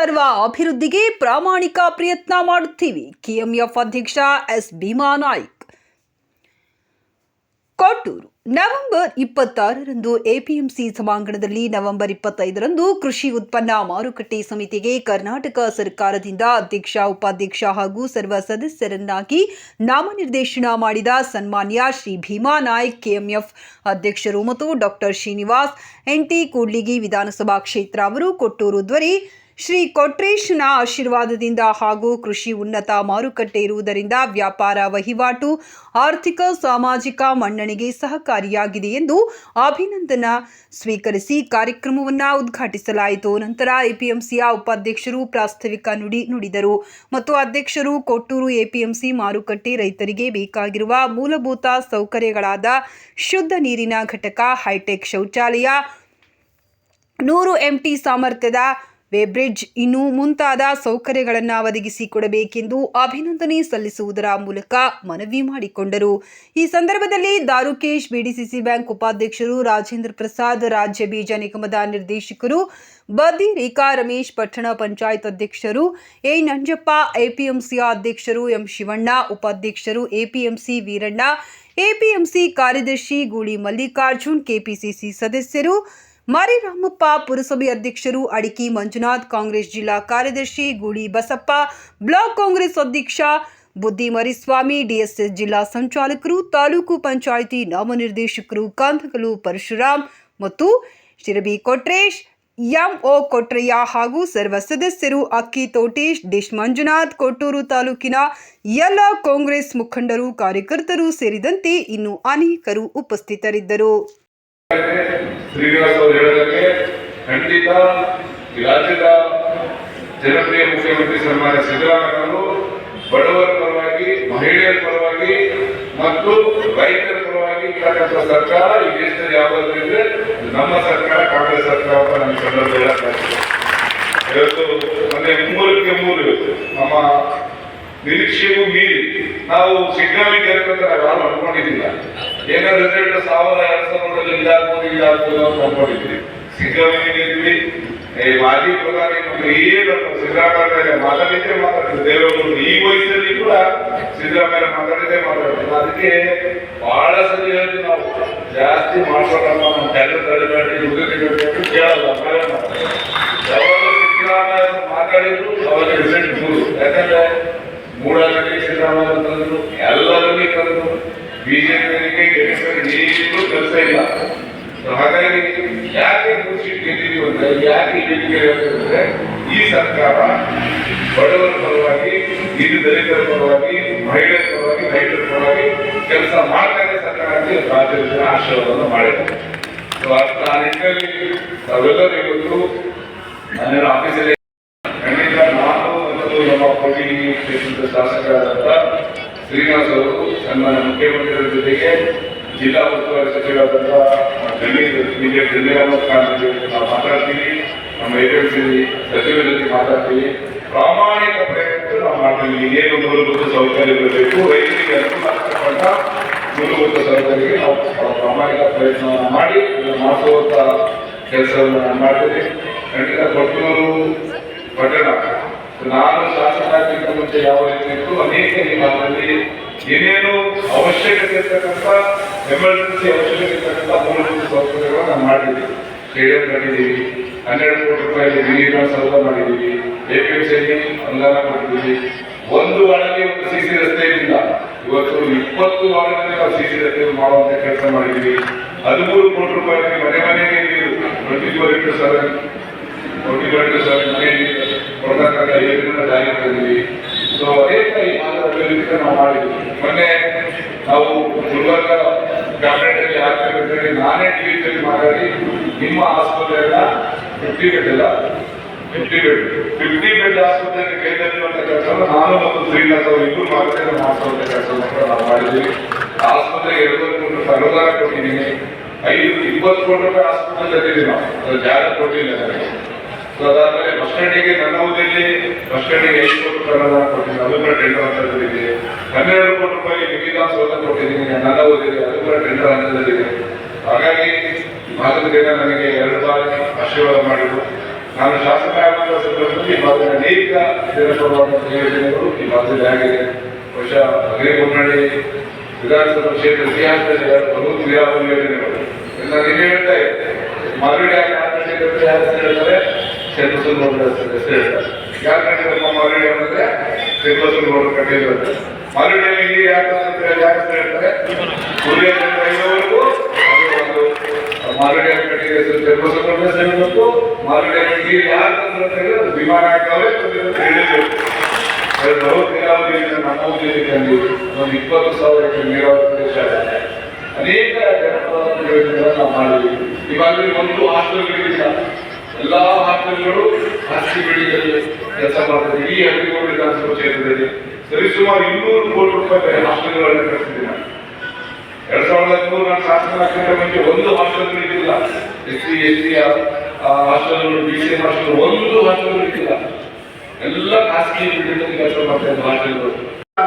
ಸರ್ವ ಅಭಿವೃದ್ಧಿಗೆ ಪ್ರಾಮಾಣಿಕ ಪ್ರಯತ್ನ ಮಾಡುತ್ತೀವಿ. ಕೆಎಂಎಫ್ ಅಧ್ಯಕ್ಷ ಎಸ್ ಭೀಮಾನಾಯ್ಕ್. ಕೊಟ್ಟೂರು ನವೆಂಬರ್ 26ರಂದು ಎಪಿಎಂಸಿ ಸಭಾಂಗಣದಲ್ಲಿ ನವೆಂಬರ್ 25ರಂದು ಕೃಷಿ ಉತ್ಪನ್ನ ಮಾರುಕಟ್ಟೆ ಸಮಿತಿಗೆ ಕರ್ನಾಟಕ ಸರ್ಕಾರದಿಂದ ಅಧ್ಯಕ್ಷ, ಉಪಾಧ್ಯಕ್ಷ ಹಾಗೂ ಸರ್ವ ಸದಸ್ಯರನ್ನಾಗಿ ನಾಮನಿರ್ದೇಶನ ಮಾಡಿದ ಸನ್ಮಾನ್ಯ ಶ್ರೀ ಭೀಮಾನಾಯ್ಕ್ ಕೆಎಂಎಫ್ ಅಧ್ಯಕ್ಷರು ಮತ್ತು ಡಾಕ್ಟರ್ ಶ್ರೀನಿವಾಸ್ ಎನ್.ಟಿ. ಕೂಡ್ಲಿಗಿ ವಿಧಾನಸಭಾ ಕ್ಷೇತ್ರ ಅವರು ಕೊಟ್ಟೂರು ದ್ವರಿ ಶ್ರೀ ಕೊಟ್ರೇಶನ ಆಶೀರ್ವಾದದಿಂದ ಹಾಗೂ ಕೃಷಿ ಉನ್ನತ ಮಾರುಕಟ್ಟೆ ಇರುವುದರಿಂದ ವ್ಯಾಪಾರ ವಹಿವಾಟು, ಆರ್ಥಿಕ ಸಾಮಾಜಿಕ ಮನ್ನಣೆಗೆ ಸಹಕಾರಿಯಾಗಿದೆ ಎಂದು ಅಭಿನಂದನಾ ಸ್ವೀಕರಿಸಿ ಕಾರ್ಯಕ್ರಮವನ್ನು ಉದ್ಘಾಟಿಸಲಾಯಿತು. ನಂತರ ಎಪಿಎಂಸಿಯ ಉಪಾಧ್ಯಕ್ಷರು ಪ್ರಾಸ್ತಾವಿಕ ನುಡಿದರು ಮತ್ತು ಅಧ್ಯಕ್ಷರು ಕೊಟ್ಟೂರು ಎಪಿಎಂಸಿ ಮಾರುಕಟ್ಟೆ ರೈತರಿಗೆ ಬೇಕಾಗಿರುವ ಮೂಲಭೂತ ಸೌಕರ್ಯಗಳಾದ ಶುದ್ಧ ನೀರಿನ ಘಟಕ, ಹೈಟೆಕ್ ಶೌಚಾಲಯ, 100 MT ಸಾಮರ್ಥ್ಯದ ವೇಬ್ರಿಡ್ಜ್ ಇನ್ನೂ ಮುಂತಾದ ಸೌಕರ್ಯಗಳನ್ನು ಒದಗಿಸಿಕೊಡಬೇಕೆಂದು ಅಭಿನಂದನೆ ಸಲ್ಲಿಸುವುದರ ಮೂಲಕ ಮನವಿ ಮಾಡಿಕೊಂಡರು. ಈ ಸಂದರ್ಭದಲ್ಲಿ ದಾರುಕೇಶ್, ಬಿಡಿಸಿಸಿ ಬ್ಯಾಂಕ್ ಉಪಾಧ್ಯಕ್ಷರು ರಾಜೇಂದ್ರ ಪ್ರಸಾದ್, ರಾಜ್ಯ ಬೀಜ ನಿಗಮದ ನಿರ್ದೇಶಕರು ಬದ್ದಿ ರೇಖಾ ರಮೇಶ್, ಪಟ್ಟಣ ಪಂಚಾಯತ್ ಅಧ್ಯಕ್ಷರು ಎ ನಂಜಪ್ಪ, ಎಪಿಎಂಸಿಯ ಅಧ್ಯಕ್ಷರು ಎಂ ಶಿವಣ್ಣ, ಉಪಾಧ್ಯಕ್ಷರು ಎಪಿಎಂಸಿ ವೀರಣ್ಣ, ಎಪಿಎಂಸಿ ಕಾರ್ಯದರ್ಶಿ ಗೂಳಿ ಮಲ್ಲಿಕಾರ್ಜುನ್, ಕೆಪಿಸಿಸಿ ಸದಸ್ಯರು ಮರಿರಾಮಪ್ಪ, ಪುರಸಭೆ ಅಧ್ಯಕ್ಷರು ಅಡಿಕಿ ಮಂಜುನಾಥ್, ಕಾಂಗ್ರೆಸ್ ಜಿಲ್ಲಾ ಕಾರ್ಯದರ್ಶಿ ಗೂಳಿ ಬಸಪ್ಪ, ಬ್ಲಾಕ್ ಕಾಂಗ್ರೆಸ್ ಅಧ್ಯಕ್ಷ ಬುದ್ದಿ ಮರಿಸ್ವಾಮಿ, ಡಿಎಸ್ಎಸ್ ಜಿಲ್ಲಾ ಸಂಚಾಲಕರು, ತಾಲೂಕು ಪಂಚಾಯಿತಿ ನಾಮನಿರ್ದೇಶಕರು ಕಂದಗಲು ಪರಶುರಾಮ್ ಮತ್ತು ಶಿರಬಿ ಕೊಟ್ರೇಶ್, ಎಂಒ ಕೊಟ್ರಯ್ಯ ಹಾಗೂ ಸರ್ವ ಸದಸ್ಯರು ಅಕ್ಕಿ ತೋಟೇಶ್, ಡಿಶ್ ಮಂಜುನಾಥ್, ಕೊಟ್ಟೂರು ತಾಲೂಕಿನ ಎಲ್ಲ ಕಾಂಗ್ರೆಸ್ ಮುಖಂಡರು, ಕಾರ್ಯಕರ್ತರು ಸೇರಿದಂತೆ ಇನ್ನು ಅನೇಕರು ಉಪಸ್ಥಿತರಿದ್ದರು. ಶ್ರೀನಿವಾಸ್ ಅವರು ಹೇಳಿದಂತೆ ಖಂಡಿತ ರಾಜ್ಯದ ಜನಪ್ರಿಯ ಮುಖ್ಯಮಂತ್ರಿ ಸನ್ಮಾನ್ಯ ಸಿದ್ದರಾಮಯ್ಯ ಅವರು ಬಡವರ ಪರವಾಗಿ, ಮಹಿಳೆಯರ ಪರವಾಗಿ ಮತ್ತು ರೈತರ ಪರವಾಗಿ ಇರ್ತಕ್ಕಂಥ ಸರ್ಕಾರ ಈ ದೇಶದಲ್ಲಿ ಯಾವುದಾದ್ರೂ ಇದ್ರೆ ನಮ್ಮ ಸರ್ಕಾರ, ಕಾಂಗ್ರೆಸ್ ಸರ್ಕಾರ ಅಂತ ನಮ್ಮ ಸಂದರ್ಭ ಇವತ್ತು ಮೊನ್ನೆ 3 ನಮ್ಮ ನಿರೀಕ್ಷೆಗೂ ಮೀರಿ ನಾವು ಸಿಗ್ನಲ್ ಗೆಲ್ಬೇಕಂತ ನಾವು ಯಾರು ಅನ್ಕೊಂಡಿದ್ದಿಲ್ಲ. ಏನೋ ರಿಸಲ್ಟ್ 1000-2000 ಇದಾಗ್ಬೋದು ಅಂತ ಅನ್ಕೊಂಡಿದ್ವಿ. ಸಿಗ್ನಲ್ ಗೆದ್ವಿ. ಮಾಜಿ ಪ್ರಧಾನಿ ಏನು ಸಿದ್ದರಾಮಯ್ಯ ಮಾತಾಡಿದ್ರೆ ಮಾತಾಡ್ತಿದ್ರು, ದೇವೇಗೌಡರು ಈ ವಯಸ್ಸಲ್ಲಿ ಕೂಡ ಸಿದ್ದರಾಮಯ್ಯ ಮಾತಾಡಿದ್ರೆ ಮಾತಾಡ್ತಿದ್ರು. ಅದಕ್ಕೆ ಬಹಳ ಸರಿ ಹೇಳಿದ್ವಿ ನಾವು, ಜಾಸ್ತಿ ಮಾಡ್ಕೊಳಮ್ಮ, ನಮ್ಮ ಕೆಲಸ ತಡೆಬೇಡಿ, ಕೇಳಲ್ಲ. ಯಾವಾಗ ಸಿದ್ದರಾಮಯ್ಯ ಮಾತಾಡಿದ್ರು ಅವಾಗ ರಿಸಲ್ಟ್ 3. ಯಾಕಂದ್ರೆ ಮೂಡಲ್ಲಿ ಸಿದ್ದರಾಮಯ್ಯ ತಂದ್ರು, ಎಲ್ಲರಲ್ಲಿ ತಂದ್ರು, ಬಿಜೆಪಿಯವರಿಗೆ ಏನೂ ಕೆಲಸ ಇಲ್ಲ. ಹಾಗಾಗಿ ಯಾಕೆ ಸೀಟ್ ಗೆದ್ದಿದ್ದೀವಿ ಅಂದ್ರೆ, ಯಾಕೆ ಹೇಳ್ತಂದ್ರೆ ಈ ಸರ್ಕಾರ ಬಡವರ ಪರವಾಗಿ, ಇದು ದಲಿತರ ಪರವಾಗಿ, ಮಹಿಳೆಯರ ಪರವಾಗಿ, ರೈತರ ಪರವಾಗಿ ಕೆಲಸ ಮಾಡ್ತಾರೆ ಸರ್ಕಾರಕ್ಕೆ ರಾಜ್ಯದ ಜನ ಆಶೀರ್ವಾದವನ್ನು ಮಾಡಿದ್ದಾರೆ. ಆ ನಿಟ್ಟಿನಲ್ಲಿ ತಾವೆಲ್ಲರೂ ಇವತ್ತು ನನ್ನ ಆಫೀಸಲ್ಲಿ ಖಂಡಿತ ನಾನು ಮತ್ತು ನಮ್ಮ ಕೋಟಿಗಿ ಕ್ಷೇತ್ರದ ಶಾಸಕರಾದಂಥ ಶ್ರೀನಿವಾಸ್ ಅವರು ಸನ್ಮಾನ್ಯ ಮುಖ್ಯಮಂತ್ರಿಗಳ ಜೊತೆಗೆ ಜಿಲ್ಲಾ ಉಸ್ತುವಾರಿ ಸಚಿವರಾದಂಥ ನಾವು ಮಾತಾಡ್ತೀವಿ, ನಮ್ಮ ಎಪಿಎಂಸಿ ಸಚಿವರ ಜೊತೆ ಮಾತಾಡ್ತೀವಿ. ಪ್ರಾಮಾಣಿಕ ಪ್ರಯತ್ನ ನಾವು ಮಾಡ್ತೀವಿ. ಏನು ಮೂಲಭೂತ ಸೌಕರ್ಯಗಳು ಬೇಕು, ರೈತರಿಗೆ ಅನುಕೂಲ ಆಗ್ತಕ್ಕಂಥ ಮೂಲಭೂತ ಸೌಕರ್ಯಕ್ಕೆ ನಾವು ಪ್ರಾಮಾಣಿಕ ಪ್ರಯತ್ನವನ್ನು ಮಾಡಿ ಮಾಡಿಸುವಂಥ ಕೆಲಸವನ್ನು ಮಾಡ್ತೀವಿ. ಖಂಡಿತ ಕೊಟ್ಟೂರು ಪಟ್ಟಣ ನಾನು ಶಾಸಕರಾಗಿದ್ದ ಮುಂಚೆ ಯಾವ ರೀತಿ ಇತ್ತು, ಅನೇಕ ಈ ಭಾಗದಲ್ಲಿ ಏನೇನು ಅವಶ್ಯಕತೆ ಇರ್ತಕ್ಕಂಥ ಎಮರ್ಜೆನ್ಸಿ ಅವಶ್ಯಕತೆ ಇರ್ತಕ್ಕಂಥ ಮೂಲಭೂತ ಸೌಕರ್ಯಗಳನ್ನು ನಾವು ಮಾಡಿದ್ದೀವಿ. ಸ್ಟೇಡಿಯಂ ಕಟ್ಟಿದ್ದೀವಿ, 12 ಕೋಟಿ ರೂಪಾಯಿ ನೀರಿನ ಸೌಧ ಮಾಡಿದ್ದೀವಿ, ಎಪಿಎಂಸಿಯಲ್ಲಿ ಅನುದಾನ ಕೊಟ್ಟಿದ್ದೀವಿ. ಒಂದು ವಾರ್ಡ್ಗೆ ಒಂದು ಸಿಸಿ ರಸ್ತೆ ಇಲ್ಲ. ಇವತ್ತು 20 ವಾರ್ಡ್ಗಳಲ್ಲಿ ನಾವು ಸಿಸಿ ರಸ್ತೆ ಮಾಡುವಂತ ಕೆಲಸ ಮಾಡಿದ್ದೀವಿ. 13 ಕೋಟಿ ರೂಪಾಯಿ ಮನೆಗೆ ನೀರು 24/7 ಮನೆ ಕೊಡ್ತಕ್ಕಂಥ ಯೋಜನೆ ಜಾರಿ ತಂದಿದ್ದೀವಿ. ಸೊ ಅನೇಕ ಈ ಮಾದರಿಯಲ್ಲಿ ನಾವು ಮಾಡಿದ್ವಿ. ಮೊನ್ನೆ ನಾವು ಗುಲ್ಬರ್ಗ ಕ್ಯಾಬಿನೆಟ್ ಅಲ್ಲಿ ಹಾಕಬೇಕಂತೇಳಿ ನಾನೇ ಟಿವಿಯಲ್ಲಿ ಮಾತಾಡಿ ನಿಮ್ಮ ಆಸ್ಪತ್ರೆಯನ್ನ 50 ಬೆಡ್ ಆಸ್ಪತ್ರೆಗೆ ಕೈತರುವಂತ ಕೆಲಸವನ್ನು ನಾನು ಮತ್ತು ಶ್ರೀನಿವಾಸ್ ಅವರು ಇಬ್ಬರು ಮಾತ್ರ ನಮ್ಮ ಆಸ್ಪತ್ರೆ ಕೆಲಸವನ್ನು ನಾವು ಮಾಡಿದ್ವಿ. ಆಸ್ಪತ್ರೆಗೆ 20 ಕೋಟಿ ರೂಪಾಯಿ ಅನುದಾನ ಕೊಟ್ಟಿದ್ದೀನಿ. 20 ಕೋಟಿ ರೂಪಾಯಿ ಆಸ್ಪತ್ರೆಯಲ್ಲಿ ನಾವು ಜಾಗ ಕೊಟ್ಟಿಲ್ಲ ನನಗೆ. ಸೊ ಅದಾದ್ಮೇಲೆ ಬಸ್ ಸ್ಟ್ಯಾಂಡಿಗೆ ನನ್ನ ಊರಲ್ಲಿ ಬಸ್ ಸ್ಟ್ಯಾಂಡಿಗೆ 5 ಕೋಟಿ ರೂಪಾಯಿ ಅನುದಾನ ಕೊಟ್ಟಿದ್ದೀನಿ, ಅದು ಕೂಡ ಟೆಂಡರ್ ಹಂತದಲ್ಲಿದೆ. 12 ಕೋಟಿ ರೂಪಾಯಿ ವಿಧಾನಸೌಧ ಕೊಟ್ಟಿದ್ದೀನಿ ನನ್ನ ಊರಲ್ಲಿ, ಅದು ಕೂಡ ಟೆಂಡರ್ ಹಂತದಲ್ಲಿದೆ. ಹಾಗಾಗಿ ಭಾಗದ ಜನ ನನಗೆ 2 ಬಾರಿ ಆಶೀರ್ವಾದ ಮಾಡಿದ್ರು. ನಾನು ಶಾಸಕ ಆಗುವ ಸಂದರ್ಭದಲ್ಲಿ ಈ ಭಾಗದ ಅನೇಕ ಜನಪರವಾದಂಥ ಯೋಜನೆಗಳು ಈ ಭಾಗದಲ್ಲಿ ಆಗಿದೆ. ಬಹುಶಃ ಅಗ್ರಿಬೊಮ್ಮನಹಳ್ಳಿ ವಿಧಾನಸಭಾ ಕ್ಷೇತ್ರ ಇತಿಹಾಸದಲ್ಲಿ ಬೃಹತ್ ನೀರಾವರಿ ಯೋಜನೆಗಳು ಎಲ್ಲ ನೀವೇ ಹೇಳ್ತಾ ಇದೆ. ಮಾಗಡಿ ಕ್ಷೇತ್ರದಲ್ಲಿ ಯಾರು ಹೇಳ್ತಾರೆ ಚಂದ್ರಸೂರು ಹೆಸರು ಹೇಳ್ತಾರೆ. ಯಾರು ಕಟ್ಟಿದಪ್ಪ ಮಾಗಡಿ ಅಂದ್ರೆ ಚಂದ್ರಸೂರು ಕಟ್ಟಿದ್ರು. ಮಾಗಡಿಯಲ್ಲಿ ನೀರು ಯಾರು ಹೇಳ್ತಾರೆ ಸೂರ್ಯವರೆಗೂ ಮಾಗಡಿಯಲ್ಲಿ ಕಟ್ಟಿದ ಹೆಸರು ಚಂದ್ರಸೂರು ಹೆಸರು ಹೇಳ್ಬೇಕು. ಮಾಗಡಿಯಲ್ಲಿ ನೀರು ಯಾರು ತಂದ್ರೆ ಅದು ವಿಮಾನ ಹಾಕವೇ ಹೇಳಿದ್ರು. ಬೃಹತ್ ನೀರಾವರಿ ಯೋಜನೆ ನಮ್ಮ ಉದ್ದೇಶಕ್ಕೆ ತಂದಿದ್ದು ಒಂದು 20,000 ಎಕರೆ ನೀರಾವರಿ ಪ್ರದೇಶ ಆಗಿದೆ. ಅನೇಕ ಜನಪದ ಯೋಜನೆಗಳನ್ನು ನಾವು ಮಾಡಿದ್ವಿ. ಇವಾಗ ಒಂದು ಹಾಸ್ಟೆಲ್ಗಳಿಲ್ಲ, ಎಲ್ಲಾ ಹಾಸ್ಟೆಲ್ಗಳು ಖಾಸಗಿ ಬಿಲ್ಡಿಂಗ್ ಕೆಲಸ ಮಾಡ್ತಾರೆ. ಇಡೀ ಹಳ್ಳಿಗೋಡು ವಿಧಾನಸಭಾ ಕ್ಷೇತ್ರದಲ್ಲಿ ಸರಿಸುಮಾರು 200 ಕೋಟಿ ರೂಪಾಯಿ ಹಾಸ್ಟೆಲ್ಗಳನ್ನು ಕಟ್ಟಿಸಿದ್ದೀನಿ ನಾನು. 2013 ನಾನು ಶಾಸಕರಾಗಿದ್ದ ಮುಂಚೆ ಒಂದು ಹಾಸ್ಟೆಲ್ ಇದ್ದಿಲ್ಲ. SC ST hostel, BCM hostel, ಒಂದು ಹಾಸ್ಟೆಲ್ ಇದ್ದಿಲ್ಲ. ಎಲ್ಲ ಖಾಸಗಿ ಬಿಲ್ಡಿಂಗ್ ಕೆಲಸ ಮಾಡ್ತಾ ಇದ್ದ ಹಾಸ್ಟೆಲ್ಗಳು.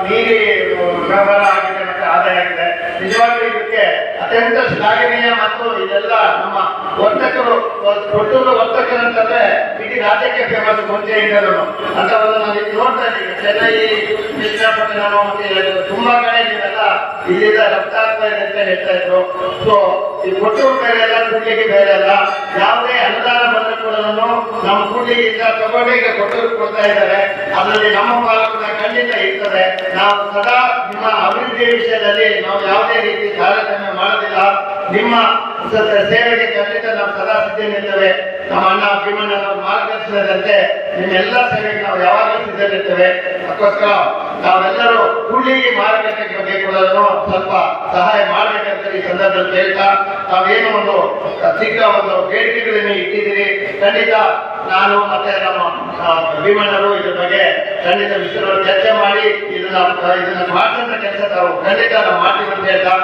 ನೀರಿ ವ್ಯವಹಾರ ಆಗಿದೆ ಮತ್ತೆ ಆದಾಯ ಆಗಿದೆ. ನಿಜವಾಗ್ಲೂ ಇದಕ್ಕೆ ಅತ್ಯಂತ ಶ್ಲಾಘನೀಯ. ಮತ್ತು ಇದೆಲ್ಲ ನಮ್ಮ ವರ್ತಕರು, ಕೊಟ್ಟೂರು ವರ್ತಕರು ಅಂತಂದ್ರೆ ಇಡೀ ರಾಜ್ಯಕ್ಕೆ ಫೇಮಸ್ ಮುಂಚೆಯಿಂದಲೂ ಅಂತವನ್ನು ನಾವು ಇಲ್ಲಿ ನೋಡ್ತಾ ಇದ್ದೀವಿ. ಚೆನ್ನೈ, ಕೃಷ್ಣಪಟ್ಟಣ ಮತ್ತೆ ತುಂಬಾ ಕಡೆ ಇದೆಲ್ಲ ಇಲ್ಲಿಂದ ರಫ್ತಾಗ್ತಾ ಇದೆ ಅಂತ ಹೇಳ್ತಾ ಇದ್ರು. ಸೊ ಈ ಕೊಟ್ಟೂರು ಬೇರೆ ಅಲ್ಲ, ಕೂಡ್ಲಿಗೆ ಬೇರೆ ಅಲ್ಲ. ಯಾವುದೇ ಅನುದಾನ ಬಂದರೂ ಕೂಡ ನಮ್ಮ ಕೂಡ್ಲಿಗಿಂದ ತಗೊಂಡು ಈಗ ಕೊಟ್ಟೂರು ಕೊಡ್ತಾ ಇದ್ದಾರೆ. ಅದರಲ್ಲಿ ನಮ್ಮ ಪಾಲು ಕೂಡ ಖಂಡಿತ ಇರ್ತದೆ. ನಾವು ಸದಾ ನಿಮ್ಮ ಅಭಿವೃದ್ಧಿ ವಿಷಯದಲ್ಲಿ ನಾವು ಯಾವುದೇ ರೀತಿ ತಾರತಮ್ಯ ಮಾಡೋದಿಲ್ಲ. ನಿಮ್ಮ ಸೇವೆಗೆ ಖಂಡಿತ ನಾವು ಸದಾ ಸಿದ್ಧನಿರ್ತೇವೆ. ನಮ್ಮ ಅಣ್ಣ ಭೀಮಣ್ಣನ ಮಾರ್ಗದರ್ಶನದಂತೆ ನಿಮ್ಮೆಲ್ಲ ಸೇವೆಗೆ ನಾವು ಯಾವಾಗಲೂ ಸಿದ್ಧರಿರ್ತೇವೆ. ಅದಕ್ಕೋಸ್ಕರ ನಾವೆಲ್ಲರೂ ಕೂಡ್ಲಿಗಿ ಮಾರುಕಟ್ಟೆಗೆ ಬಗ್ಗೆ ಕೂಡ ಸ್ವಲ್ಪ ಸಹಾಯ ಮಾಡಬೇಕಂತ ಈ ಸಂದರ್ಭದಲ್ಲಿ ಕೇಳ್ತಾ, ತಾವೇನು ಒಂದು ಚಿಕ್ಕ ಒಂದು ಬೇಡಿಕೆಗಳನ್ನು ಇಟ್ಟಿದ್ದೀರಿ, ಖಂಡಿತ ನಾನು ಮತ್ತೆ ನಮ್ಮ ಭೀಮಣ್ಣರು ಇದ್ರ ಬಗ್ಗೆ ಖಂಡಿತ ವಿಷಯಗಳು ಚರ್ಚೆ ಮಾಡಿ ಇದನ್ನ ಮಾಡಿದಂತ ಕೆಲಸ ತಾವು ಖಂಡಿತ ನಾವು ಮಾಡ್ತೀವಿ ಅಂತ ಹೇಳ್ತಾ